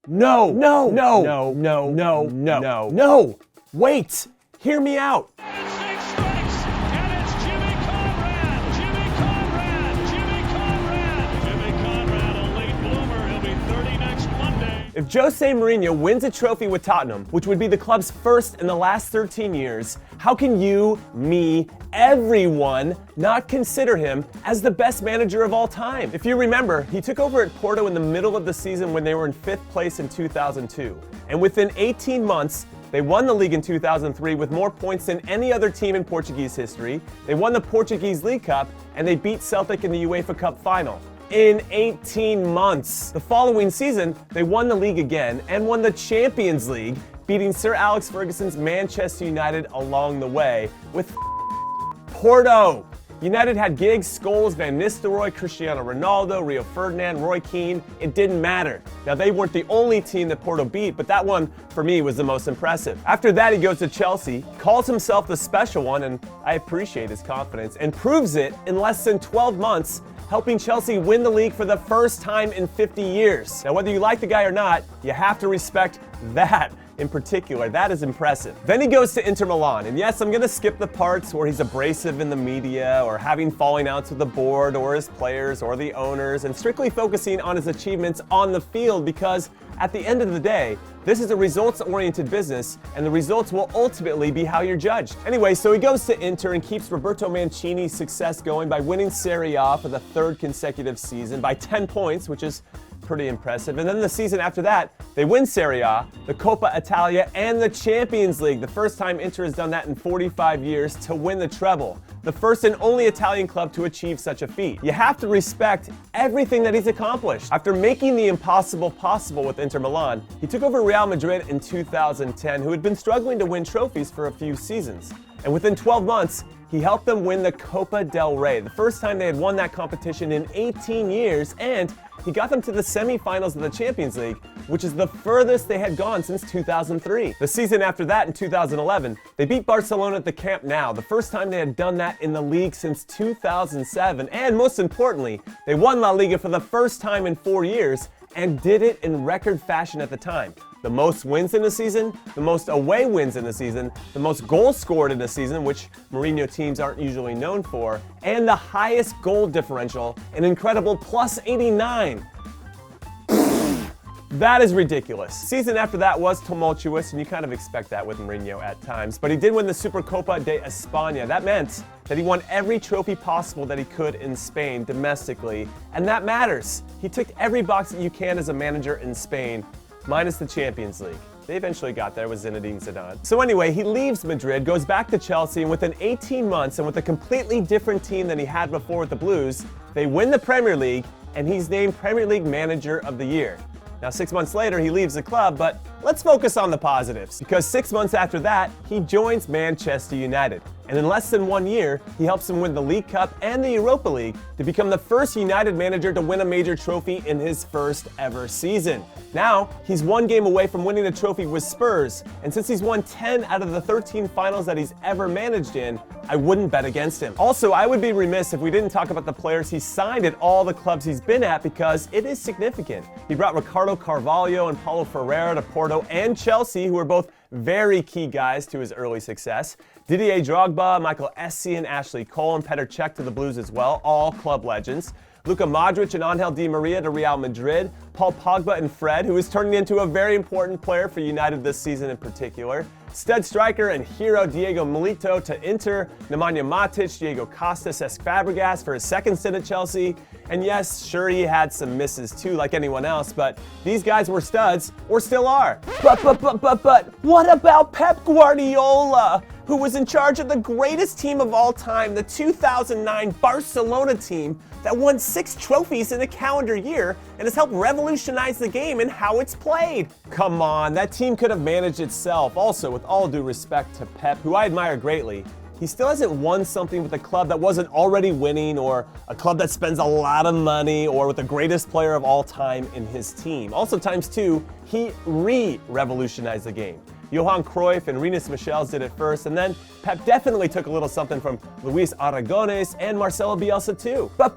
No, no, no, no, no, no, no, no, no. Wait, hear me out. If Jose Mourinho wins a trophy with Tottenham, which would be the club's first in the last 13 years, how can you, me, everyone not consider him as the best manager of all time? If you remember, he took over at Porto in the middle of the season when they were in 5th place in 2002. And within 18 months, they won the league in 2003 with more points than any other team in Portuguese history. They won the Portuguese League Cup, and they beat Celtic in the UEFA Cup final. In 18 months. The following season, they won the league again and won the Champions League, beating Sir Alex Ferguson's Manchester United along the way with Porto. United had Giggs, Scholes, Van Nistelrooy, Cristiano Ronaldo, Rio Ferdinand, Roy Keane. It didn't matter. Now, they weren't the only team that Porto beat, but that one, for me, was the most impressive. After that, he goes to Chelsea, calls himself the special one, and I appreciate his confidence, and proves it in less than 12 months, helping Chelsea win the league for the first time in 50 years. Now, whether you like the guy or not, you have to respect that in particular. That is impressive. Then he goes to Inter Milan, and yes, I'm gonna skip the parts where he's abrasive in the media or having falling outs with the board or his players or the owners, and strictly focusing on his achievements on the field, because at the end of the day, this is a results-oriented business, and the results will ultimately be how you're judged. Anyway, so he goes to Inter and keeps Roberto Mancini's success going by winning Serie A for the 3rd consecutive season by 10 points, which is pretty impressive. And then the season after that, they win Serie A, the Copa Italia, and the Champions League. The first time Inter has done that in 45 years to win the treble. The first and only Italian club to achieve such a feat. You have to respect everything that he's accomplished. After making the impossible possible with Inter Milan, he took over Real Madrid in 2010, who had been struggling to win trophies for a few seasons. And within 12 months, he helped them win the Copa del Rey, the first time they had won that competition in 18 years, and he got them to the semifinals of the Champions League, which is the furthest they had gone since 2003. The season after that, in 2011, they beat Barcelona at the Camp Nou, the first time they had done that in the league since 2007, and most importantly, they won La Liga for the first time in 4 years, and did it in record fashion at the time. The most wins in a season, the most away wins in a season, the most goals scored in a season, which Mourinho teams aren't usually known for, and the highest goal differential, an incredible plus 89. That is ridiculous. Season after that was tumultuous, and you kind of expect that with Mourinho at times, but he did win the Supercopa de España. That meant that he won every trophy possible that he could in Spain domestically, and that matters. He ticked every box that you can as a manager in Spain, minus the Champions League. They eventually got there with Zinedine Zidane. So anyway, he leaves Madrid, goes back to Chelsea, and within 18 months, and with a completely different team than he had before with the Blues, they win the Premier League, and he's named Premier League Manager of the Year. Now, 6 months later, he leaves the club, but let's focus on the positives, because 6 months after that, he joins Manchester United. And in less than 1 year, he helps them win the League Cup and the Europa League to become the first United manager to win a major trophy in his first ever season. Now, he's 1 game away from winning a trophy with Spurs, and since he's won 10 out of the 13 finals that he's ever managed in, I wouldn't bet against him. Also, I would be remiss if we didn't talk about the players he's signed at all the clubs he's been at, because it is significant. He brought Ricardo Carvalho and Paulo Ferreira to Porto and Chelsea, who were both very key guys to his early success. Didier Drogba, Michael Essien, Ashley Cole, and Petr Cech to the Blues as well, all club legends. Luka Modric and Angel Di Maria to Real Madrid. Paul Pogba and Fred, who is turning into a very important player for United this season in particular. Stud striker and hero Diego Milito to Inter. Nemanja Matic, Diego Costa, Cesc Fabregas for his second stint at Chelsea. And yes, sure, he had some misses too, like anyone else, but these guys were studs, or still are. But what about Pep Guardiola, who was in charge of the greatest team of all time, the 2009 Barcelona team that won 6 trophies in a calendar year and has helped revolutionize the game and how it's played? Come on, that team could have managed itself. Also, with all due respect to Pep, who I admire greatly, he still hasn't won something with a club that wasn't already winning, or a club that spends a lot of money, or with the greatest player of all time in his team. Also, times 2, he re-revolutionized the game. Johan Cruyff and Rinus Michels did it first, and then Pep definitely took a little something from Luis Aragonés and Marcelo Bielsa too. But,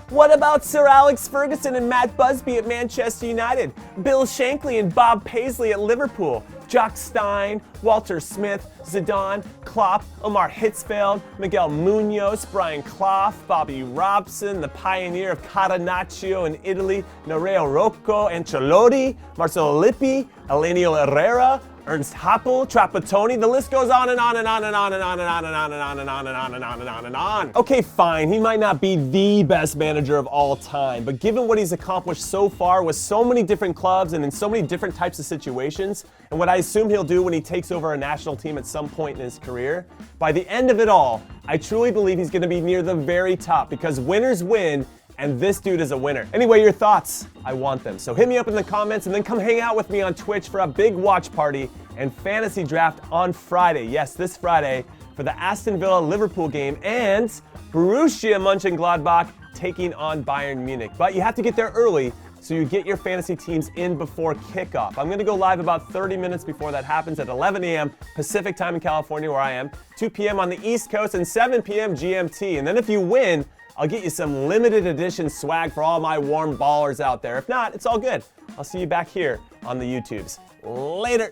what about Sir Alex Ferguson and Matt Busby at Manchester United? Bill Shankly and Bob Paisley at Liverpool? Jock Stein, Walter Smith, Zidane, Klopp, Omar Hitzfeld, Miguel Munoz, Brian Clough, Bobby Robson, the pioneer of Catenaccio in Italy, Nereo Rocco, Ancelotti, Marcelo Lippi, Elenio Herrera, Ernst Happel, Trapattoni, the list goes on and on and on and on and on and on and on and on and on and on and on and on and on. Okay, fine, he might not be the best manager of all time, but given what he's accomplished so far with so many different clubs and in so many different types of situations, and what I assume he'll do when he takes over a national team at some point in his career, by the end of it all, I truly believe he's going to be near the very top because winners win. And this dude is a winner. Anyway, your thoughts, I want them. So hit me up in the comments and then come hang out with me on Twitch for a big watch party and fantasy draft on Friday. Yes, this Friday for the Aston Villa-Liverpool game and Borussia Mönchengladbach taking on Bayern Munich. But you have to get there early so you get your fantasy teams in before kickoff. I'm gonna go live about 30 minutes before that happens at 11 a.m. Pacific time in California where I am, 2 p.m. on the East Coast and 7 p.m. GMT. And then if you win, I'll get you some limited edition swag for all my warm ballers out there. If not, it's all good. I'll see you back here on the YouTubes. Later.